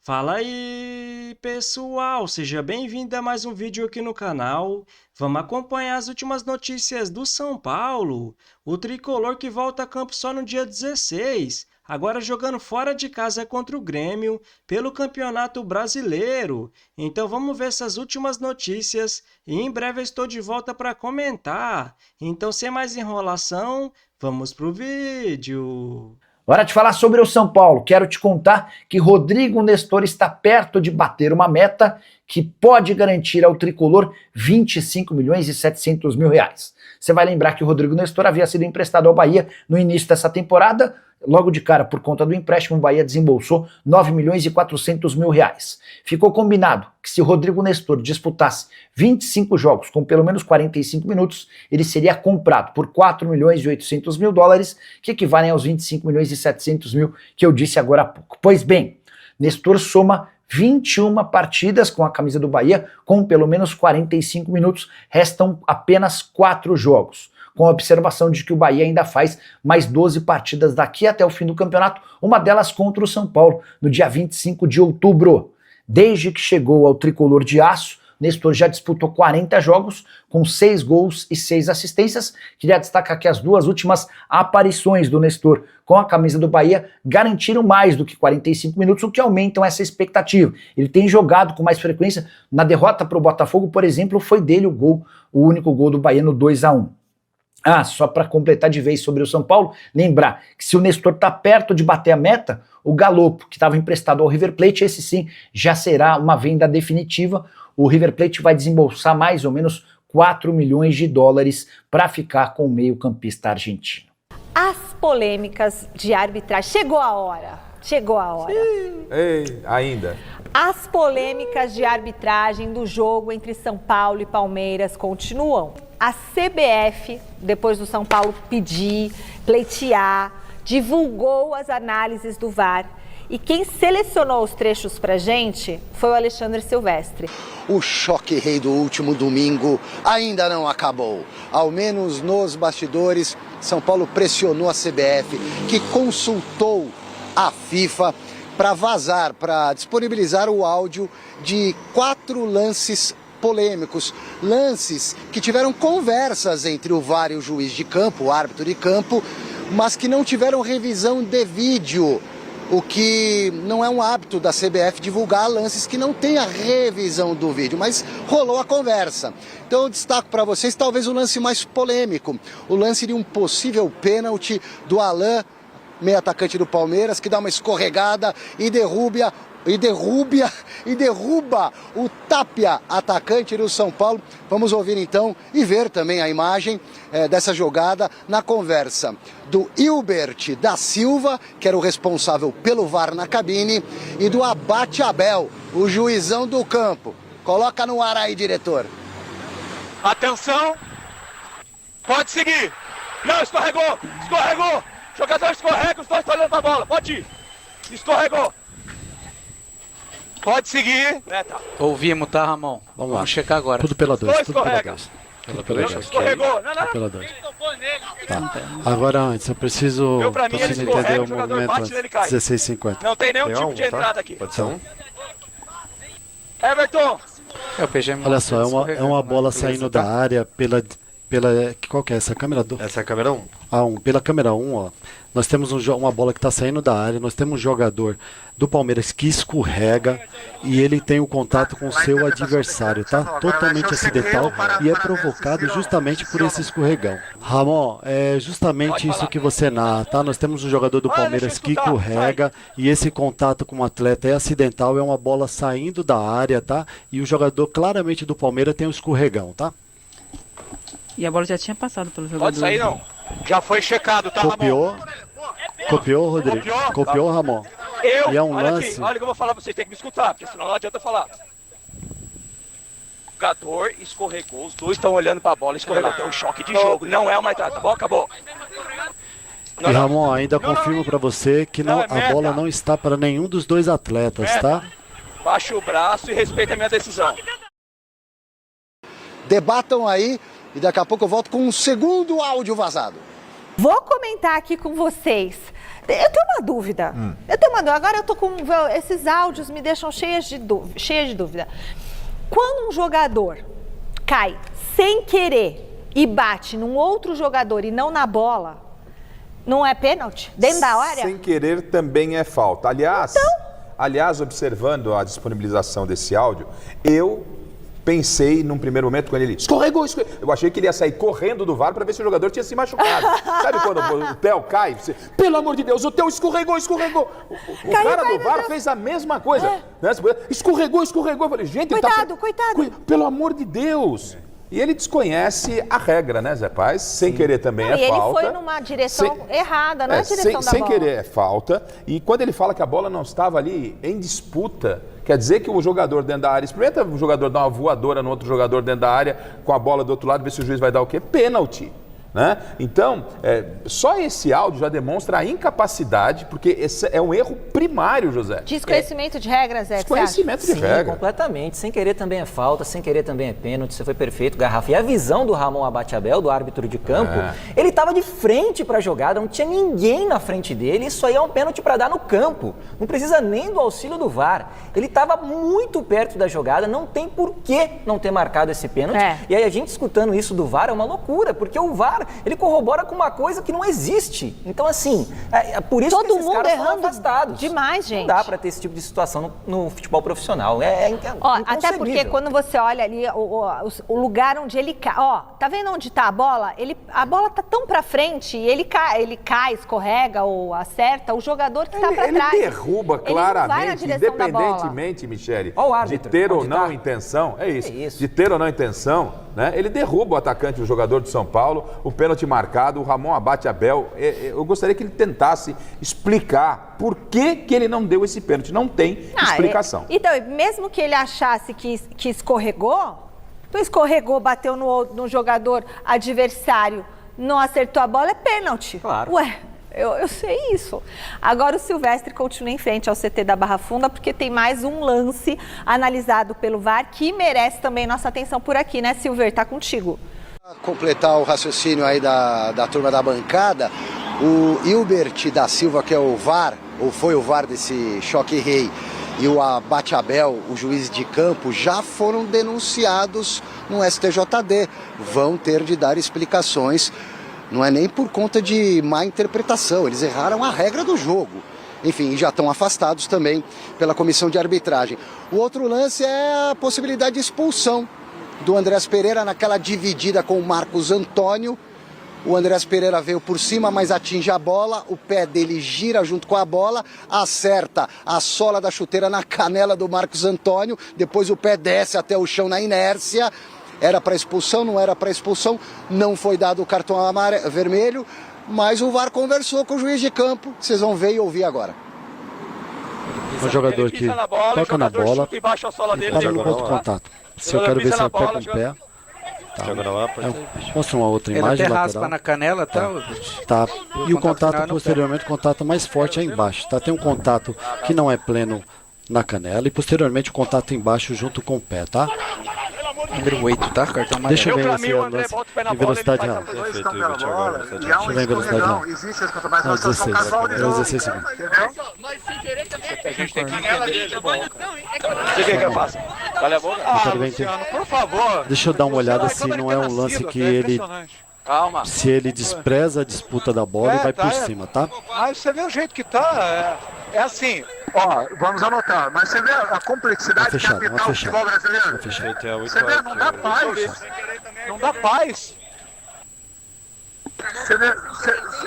Fala aí, pessoal! Seja bem-vindo a mais um vídeo aqui no canal. Vamos acompanhar as últimas notícias do São Paulo. O tricolor que volta a campo só no dia 16, agora jogando fora de casa contra o Grêmio pelo Campeonato Brasileiro. Então vamos ver essas últimas notícias e em breve eu estou de volta para comentar. Então, sem mais enrolação, vamos pro vídeo. Hora de falar sobre o São Paulo. Quero te contar que Rodrigo Nestor está perto de bater uma meta que pode garantir ao tricolor 25 milhões e 700 mil reais. Você vai lembrar que o Rodrigo Nestor havia sido emprestado ao Bahia no início dessa temporada. Logo de cara, por conta do empréstimo, o Bahia desembolsou 9 milhões e 400 mil reais. Ficou combinado que se o Rodrigo Nestor disputasse 25 jogos com pelo menos 45 minutos, ele seria comprado por 4 milhões e 800 mil dólares, que equivalem aos 25 milhões e 700 mil que eu disse agora há pouco. Pois bem, Nestor soma 21 partidas com a camisa do Bahia com pelo menos 45 minutos, restam apenas 4 jogos. Com a observação de que o Bahia ainda faz mais 12 partidas daqui até o fim do campeonato, uma delas contra o São Paulo, no dia 25 de outubro. Desde que chegou ao tricolor de aço, Nestor já disputou 40 jogos, com 6 gols e 6 assistências. Queria destacar que as duas últimas aparições do Nestor com a camisa do Bahia garantiram mais do que 45 minutos, o que aumentam essa expectativa. Ele tem jogado com mais frequência. Na derrota para o Botafogo, por exemplo, foi dele o único gol do Bahia no 2-1. Só para completar de vez sobre o São Paulo, lembrar que se o Nestor está perto de bater a meta, o Galopo, que estava emprestado ao River Plate, esse sim já será uma venda definitiva. O River Plate vai desembolsar mais ou menos 4 milhões de dólares para ficar com o meio-campista argentino. As polêmicas de arbitragem. Chegou a hora. Chegou a hora. Ei, ainda. As polêmicas de arbitragem do jogo entre São Paulo e Palmeiras continuam. A CBF, depois do São Paulo pedir, pleitear, divulgou as análises do VAR. E quem selecionou os trechos pra gente foi o Alexandre Silvestre. O choque rei do último domingo ainda não acabou. Ao menos nos bastidores, São Paulo pressionou a CBF, que consultou a FIFA para disponibilizar o áudio de 4 lances polêmicos, lances que tiveram conversas entre o VAR e o juiz de campo, o árbitro de campo, mas que não tiveram revisão de vídeo, o que não é um hábito da CBF divulgar lances que não tem a revisão do vídeo, mas rolou a conversa. Então eu destaco para vocês talvez o lance mais polêmico, o lance de um possível pênalti do Alain, meio atacante do Palmeiras, que dá uma escorregada e derruba o Tapia, atacante do São Paulo. Vamos ouvir então e ver também a imagem dessa jogada na conversa do Hilbert da Silva, que era o responsável pelo VAR na cabine, e do Abate Abel, o juizão do campo. Coloca no ar aí, diretor. Atenção, pode seguir. Não, escorregou. Jogador escorrega, os dois estão olhando pra bola, pode ir. Escorregou. Pode seguir. Tá. Ouvimos, tá, Ramon? Vamos checar agora. Tudo pela 2. Tudo pela 2. Escorregou. Não. Pela 2. Tá. Agora antes, eu preciso entender o movimento antes. 16,50. Não tem nenhum tipo de entrada aqui. Pode ser um. Everton. Olha só, é uma bola saindo da área pela... Qual que é essa câmera? Essa é a câmera 1. Pela câmera 1, ó. Nós temos uma bola que está saindo da área, nós temos um jogador do Palmeiras que escorrega e ele tem o contato com o seu adversário, tá? Totalmente acidental e é provocado justamente por esse escorregão. Ramon, é justamente isso que você narra, tá? Nós temos um jogador do Palmeiras que escorrega e esse contato com o atleta é acidental, é uma bola saindo da área, tá? E o jogador claramente do Palmeiras tem um escorregão, tá? E a bola já tinha passado pelo jogador. Pode sair não. Já foi checado, tá, Ramon? Copiou, Rodrigo? Copiou, Ramon? E é um lance... Aqui, olha o que eu vou falar, vocês têm que me escutar, porque senão não adianta falar. O jogador escorregou, os dois estão olhando pra bola, escorregou. Tem um choque de jogo, não é uma entrada, tá bom? Acabou. E Ramon, ainda confirmo pra você que a bola não está para nenhum dos dois atletas, tá? Baixa o braço e respeita a minha decisão. Debatam aí e daqui a pouco eu volto com um segundo áudio vazado. Vou comentar aqui com vocês. Eu tenho uma dúvida. Agora eu tô com... Esses áudios me deixam cheia de dúvida. Quando um jogador cai sem querer e bate num outro jogador e não na bola, não é pênalti? Dentro da área? Sem querer também é falta. Aliás, observando a disponibilização desse áudio, eu pensei num primeiro momento quando ele escorregou. Eu achei que ele ia sair correndo do VAR para ver se o jogador tinha se machucado. Sabe quando o Theo cai? Você, pelo amor de Deus, o Theo escorregou. O cara do VAR fez a mesma coisa. Né? Escorregou. Eu falei, gente, coitado. Pelo amor de Deus. E ele desconhece a regra, né, Zé Paz? Sem querer também é falta. Ele foi numa direção errada, não é a direção da bola. Sem querer é falta. E quando ele fala que a bola não estava ali em disputa, quer dizer que o jogador dentro da área... Experimenta o jogador dar uma voadora no outro jogador dentro da área com a bola do outro lado, ver se o juiz vai dar o quê? Pênalti. Né? Então, só esse áudio já demonstra a incapacidade, porque esse é um erro primário, José. Desconhecimento de regras, Zé? Desconhecimento de regra. Completamente. Sem querer também é falta, sem querer também é pênalti. Você foi perfeito, Garrafa. E a visão do Ramon Abate-Abel, do árbitro de campo, ele estava de frente para a jogada, não tinha ninguém na frente dele. Isso aí é um pênalti para dar no campo. Não precisa nem do auxílio do VAR. Ele estava muito perto da jogada, não tem por que não ter marcado esse pênalti. E aí a gente escutando isso do VAR é uma loucura, porque o VAR ele corrobora com uma coisa que não existe. Então, assim, é por isso que esses caras são afastados. Demais, gente. Não dá para ter esse tipo de situação no futebol profissional. Até porque quando você olha ali o lugar onde ele cai, tá vendo onde tá a bola? A bola tá tão pra frente e ele cai, escorrega ou acerta o jogador que tá pra trás. Ele derruba claramente, independentemente, Michele, de ter ou não intenção. É isso. De ter ou não intenção, né? Ele derruba o atacante, o jogador de São Paulo, o pênalti marcado, o Ramon Abate-Abel. Eu gostaria que ele tentasse explicar por que ele não deu esse pênalti. Não tem explicação. Então, mesmo que ele achasse que escorregou, bateu no jogador adversário, não acertou a bola, é pênalti. Claro. Ué, eu sei isso. Agora o Silvestre continua em frente ao CT da Barra Funda, porque tem mais um lance analisado pelo VAR que merece também nossa atenção por aqui, né, Silver? Tá contigo. Completar o raciocínio aí da turma da bancada, o Hilbert da Silva, que é o VAR, ou foi o VAR desse choque rei, e o Abate-Abel, o juiz de campo, já foram denunciados no STJD. Vão ter de dar explicações, não é nem por conta de má interpretação, eles erraram a regra do jogo. Enfim, já estão afastados também pela comissão de arbitragem. O outro lance é a possibilidade de expulsão do Andrés Pereira naquela dividida com o Marcos Antônio. O Andrés Pereira veio por cima, mas atinge a bola, o pé dele gira junto com a bola, acerta a sola da chuteira na canela do Marcos Antônio, depois o pé desce até o chão na inércia. Era para expulsão, não era para expulsão, não foi dado o cartão vermelho, mas o VAR conversou com o juiz de campo, vocês vão ver e ouvir agora. Um jogador que toca na bola e para no ponto de contato. Se eu quero ver se é pé com pé. Mostra uma outra imagem. Ele até raspa na canela, tá. E o contato posteriormente, o contato mais forte é embaixo. Tá? Tem um contato que não é pleno na canela e posteriormente o contato embaixo junto com o pé, tá? Número 8, tá? Cartão amarelo. Deixa eu ver esse lance em velocidade real. Deixa eu ver em velocidade real. Não, 16. 16 segundos. A gente tem canela dele. Você quer que eu faça? Cala a boca. Por favor. Deixa eu dar uma olhada se não é um lance que ele... Calma. Se ele despreza a disputa da bola e vai por cima, tá? Mas você vê o jeito que tá, é assim. Ó, vamos anotar, mas você vê a complexidade que é o futebol brasileiro. Você vê, não dá paz. Não dá paz.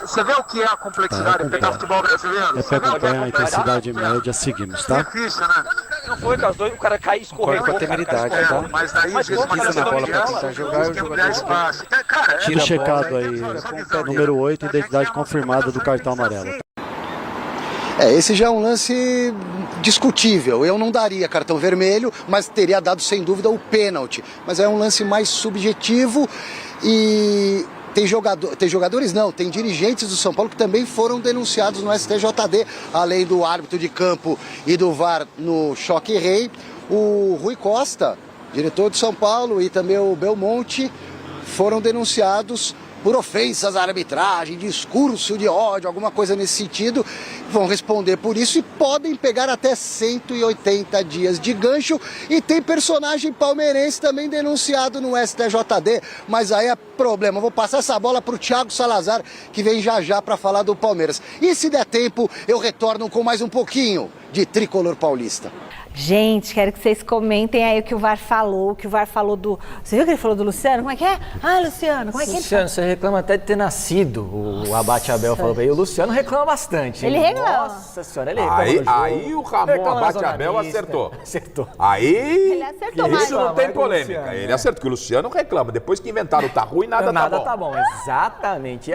Você vê o que é a complexidade do futebol brasileiro? É pé com pé, a intensidade média, seguimos, tá? Difícil, né? Não foi com as dois, o cara caiu e escorregou. Com a temeridade, tá? Mas daí pisa na bola pra tentar jogar, o jogador tudo checado aí, número 8, identidade confirmada do cartão amarelo. Esse já é um lance discutível. Eu não daria cartão vermelho, mas teria dado sem dúvida o pênalti. Mas é um lance mais subjetivo e tem dirigentes do São Paulo que também foram denunciados no STJD, além do árbitro de campo e do VAR no choque rei. O Rui Costa, diretor de São Paulo, e também o Belmonte foram denunciados por ofensas à arbitragem, discurso de ódio, alguma coisa nesse sentido, vão responder por isso e podem pegar até 180 dias de gancho. E tem personagem palmeirense também denunciado no STJD, mas aí é problema. Vou passar essa bola para o Thiago Salazar, que vem já para falar do Palmeiras. E se der tempo, eu retorno com mais um pouquinho de Tricolor Paulista. Gente, quero que vocês comentem aí o que o VAR falou, do... Você viu que ele falou do Luciano? Como é que é? Ah, Luciano, como é que é? Luciano, você reclama até de ter nascido, o Abate Abel falou bem. E o Luciano reclama bastante. Ele reclama. Nossa senhora, ele reclama aí o Ramon Abate Abel acertou. Acertou. Aí, Ele acertou mais. isso não tem polêmica. Ele acertou, que o Luciano reclama. Depois que inventaram tá ruim, nada tá bom. Exatamente.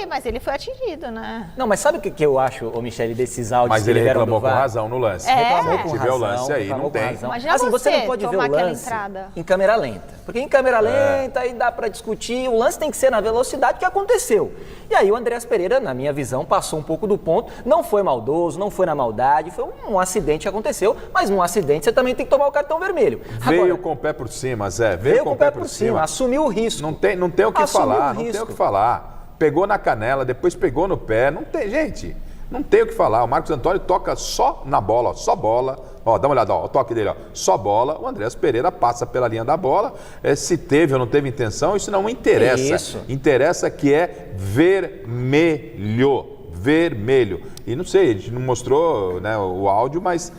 Mas ele foi atingido, né? Não, mas sabe o que eu acho, ô Michele, desses áudios Mas que ele vieram reclamou do com VAR? razão no lance. Reclamou com Se razão. tiver o lance aí, não tem. Imagina Assim, você não pode ver o tomar aquela lance entrada. em câmera lenta. Porque em câmera lenta aí dá pra discutir, o lance tem que ser na velocidade que aconteceu. E aí o Andreas Pereira, na minha visão, passou um pouco do ponto. Não foi maldoso, não foi na maldade, foi um acidente que aconteceu, mas num acidente você também tem que tomar o cartão vermelho. Veio com o pé por cima, Zé. Veio com o pé por cima. Assumiu o risco. Não tem o que falar, não tem o que falar. Pegou na canela, depois pegou no pé. Não tem, gente. Não tem o que falar. O Marcos Antônio toca só na bola, ó, só bola. Ó, dá uma olhada, ó, o toque dele, ó, só bola. O Andreas Pereira passa pela linha da bola. Se teve ou não teve intenção, isso não interessa. Isso. Interessa que é vermelho. Vermelho. E não sei, a gente não mostrou, né, o áudio, mas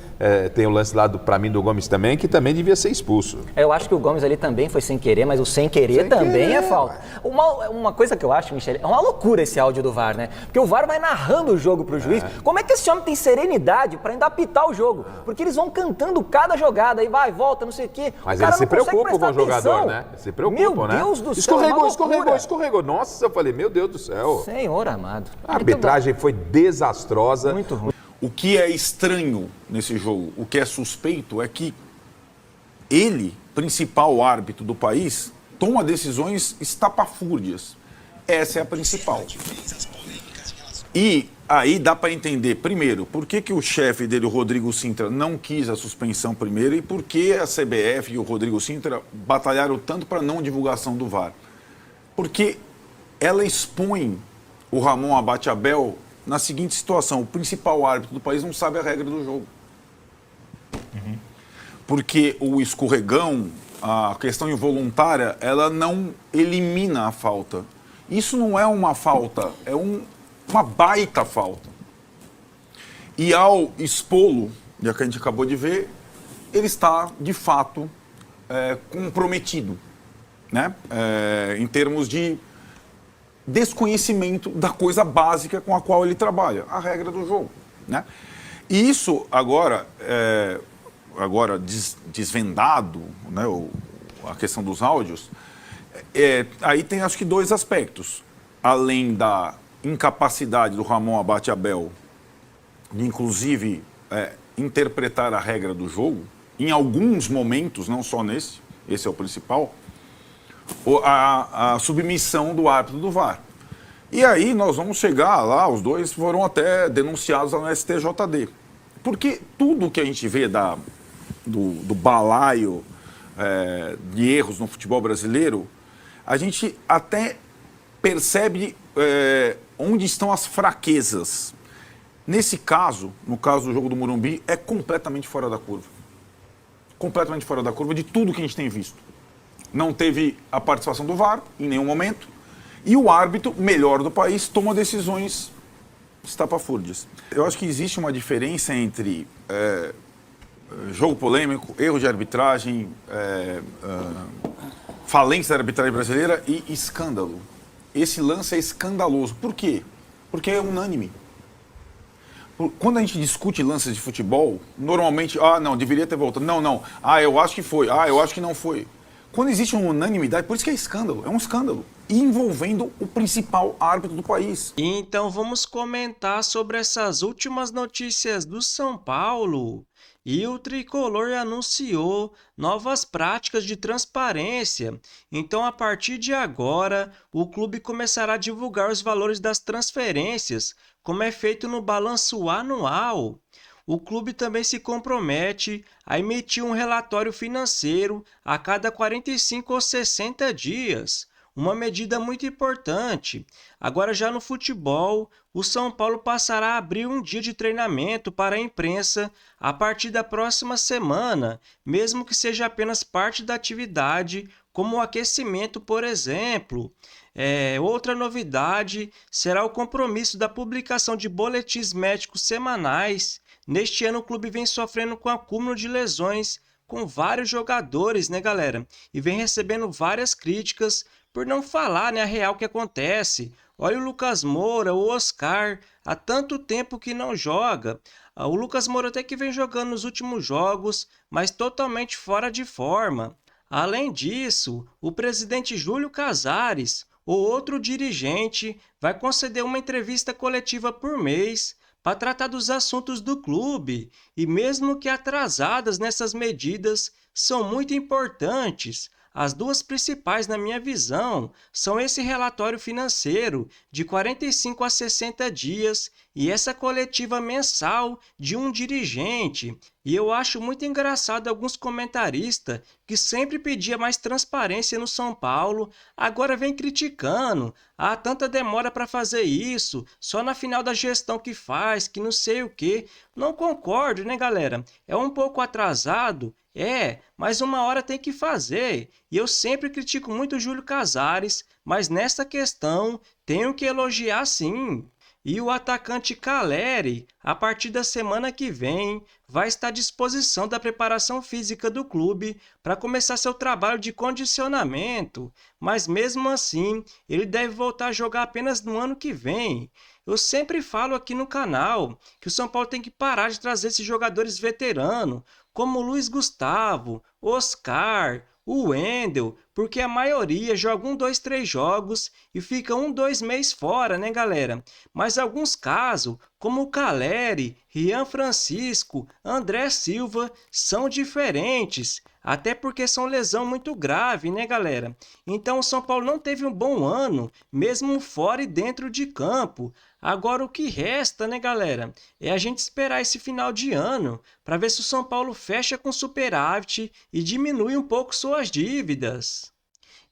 tem o lance lá pra mim do Gomes também, que também devia ser expulso. Eu acho que o Gomes ali também foi sem querer, mas o sem querer também é falta. Uma coisa que eu acho, Michele, é uma loucura esse áudio do VAR, né? Porque o VAR vai narrando o jogo pro juiz. Como é que esse homem tem serenidade pra ainda apitar o jogo? Porque eles vão cantando cada jogada, aí vai, volta, não sei o quê. Mas eles se preocupam com o jogador, né? Se preocupam, né? Meu Deus do céu, Escorregou. Nossa, eu falei, meu Deus do céu. Senhor amado. A arbitragem foi desastrosa. Muito ruim. O que é estranho nesse jogo, o que é suspeito, é que ele, principal árbitro do país, toma decisões estapafúrdias. Essa é a principal. E aí dá para entender, primeiro, por que o chefe dele, o Rodrigo Sintra, não quis a suspensão primeiro e por que a CBF e o Rodrigo Sintra batalharam tanto para não divulgação do VAR. Porque ela expõe o Ramon Abate Abel na seguinte situação: o principal árbitro do país não sabe a regra do jogo. Porque o escorregão, a questão involuntária, ela não elimina a falta. Isso não é uma falta, é uma baita falta. E ao expô-lo, já que a gente acabou de ver, ele está, de fato, comprometido, né? Em termos de desconhecimento da coisa básica com a qual ele trabalha, a regra do jogo, né? E isso agora, desvendado, né, a questão dos áudios, aí tem acho que dois aspectos. Além da incapacidade do Ramon Abate Abel de, inclusive, interpretar a regra do jogo, em alguns momentos, não só nesse, esse é o principal, a submissão do árbitro do VAR. E aí nós vamos chegar lá, os dois foram até denunciados lá no STJD. Porque tudo que a gente vê do balaio de erros no futebol brasileiro, a gente até percebe onde estão as fraquezas. Nesse caso, no caso do jogo do Morumbi, é completamente fora da curva. Completamente fora da curva de tudo que a gente tem visto. Não teve a participação do VAR em nenhum momento. E o árbitro, melhor do país, toma decisões estapafúrdias. Eu acho que existe uma diferença entre jogo polêmico, erro de arbitragem, falência da arbitragem brasileira e escândalo. Esse lance é escandaloso. Por quê? Porque é unânime. Quando a gente discute lances de futebol, normalmente, não, deveria ter voltado. Não, eu acho que foi, eu acho que não foi. Quando existe uma unanimidade, por isso que é escândalo, é um escândalo, envolvendo o principal árbitro do país. Então vamos comentar sobre essas últimas notícias do São Paulo. E o Tricolor anunciou novas práticas de transparência. Então, a partir de agora, o clube começará a divulgar os valores das transferências, como é feito no balanço anual. O clube também se compromete a emitir um relatório financeiro a cada 45 ou 60 dias. uma medida muito importante. Agora, já no futebol, o São Paulo passará a abrir um dia de treinamento para a imprensa a partir da próxima semana, mesmo que seja apenas parte da atividade, como o aquecimento, por exemplo. Outra novidade será o compromisso da publicação de boletins médicos semanais. Neste ano, o clube vem sofrendo com acúmulo de lesões com vários jogadores, né, galera? E vem recebendo várias críticas por não falar, né, a real que acontece. Olha o Lucas Moura, o Oscar, há tanto tempo que não joga. O Lucas Moura até que vem jogando nos últimos jogos, mas totalmente fora de forma. Além disso, o presidente Júlio Casares, ou outro dirigente, vai conceder uma entrevista coletiva por mês para tratar dos assuntos do clube, e mesmo que atrasadas nessas medidas, são muito importantes. As duas principais, na minha visão, são esse relatório financeiro de 45 a 60 dias e essa coletiva mensal de um dirigente. E eu acho muito engraçado alguns comentaristas que sempre pediam mais transparência no São Paulo, agora vem criticando. Há tanta demora para fazer isso, só na final da gestão que faz, que não sei o quê. Não concordo, né, galera? É um pouco atrasado, mas uma hora tem que fazer. E eu sempre critico muito o Júlio Casares, mas nessa questão tenho que elogiar sim. E o atacante Caleri, a partir da semana que vem, vai estar à disposição da preparação física do clube para começar seu trabalho de condicionamento, mas mesmo assim, ele deve voltar a jogar apenas no ano que vem. Eu sempre falo aqui no canal que o São Paulo tem que parar de trazer esses jogadores veteranos, como o Luiz Gustavo, Oscar, o Wendel, porque a maioria joga 1, 2, 3 jogos e fica 1, 2 meses fora, né, galera? Mas alguns casos, como o Caleri, Rian Francisco, André Silva, são diferentes, até porque são lesão muito grave, né, galera? Então o São Paulo não teve um bom ano, mesmo fora e dentro de campo. Agora o que resta, né, galera, é a gente esperar esse final de ano para ver se o São Paulo fecha com superávit e diminui um pouco suas dívidas.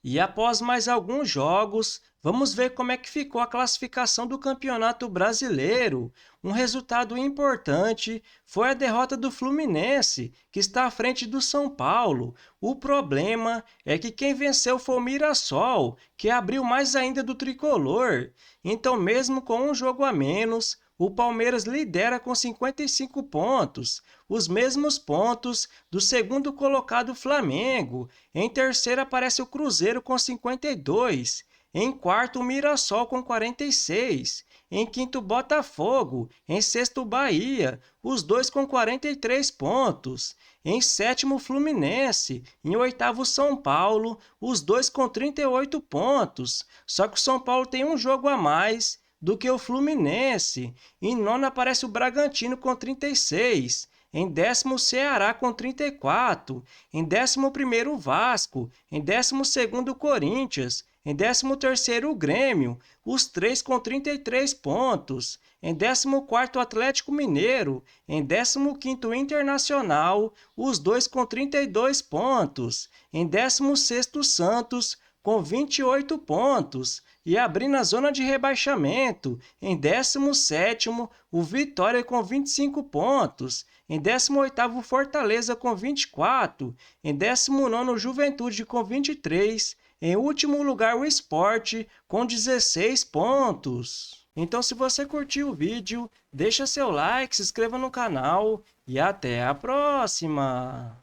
E após mais alguns jogos, vamos ver como é que ficou a classificação do Campeonato Brasileiro. Um resultado importante foi a derrota do Fluminense, que está à frente do São Paulo. O problema é que quem venceu foi o Mirassol, que abriu mais ainda do tricolor. Então, mesmo com um jogo a menos, o Palmeiras lidera com 55 pontos, os mesmos pontos do segundo colocado Flamengo. Em terceiro aparece o Cruzeiro com 52. Em quarto, o Mirassol com 46. Em quinto, Botafogo. Em sexto, Bahia, os dois com 43 pontos. Em sétimo, Fluminense. Em oitavo, São Paulo, os dois com 38 pontos. Só que o São Paulo tem um jogo a mais do que o Fluminense. Em nono aparece o Bragantino com 36. Em décimo, o Ceará com 34. Em 11º, o Vasco. Em 12º, o Corinthians. Em 13º, o Grêmio, os três com 33 pontos. Em 14º, o Atlético Mineiro. Em 15º, o Internacional, os dois com 32 pontos. Em 16º, o Santos, com 28 pontos. E abrindo a zona de rebaixamento, em 17º, o Vitória com 25 pontos. Em 18º, o Fortaleza com 24. Em 19º, o Juventude com 23. Em último lugar, o Sport com 16 pontos. Então, se você curtiu o vídeo, deixa seu like, se inscreva no canal e até a próxima!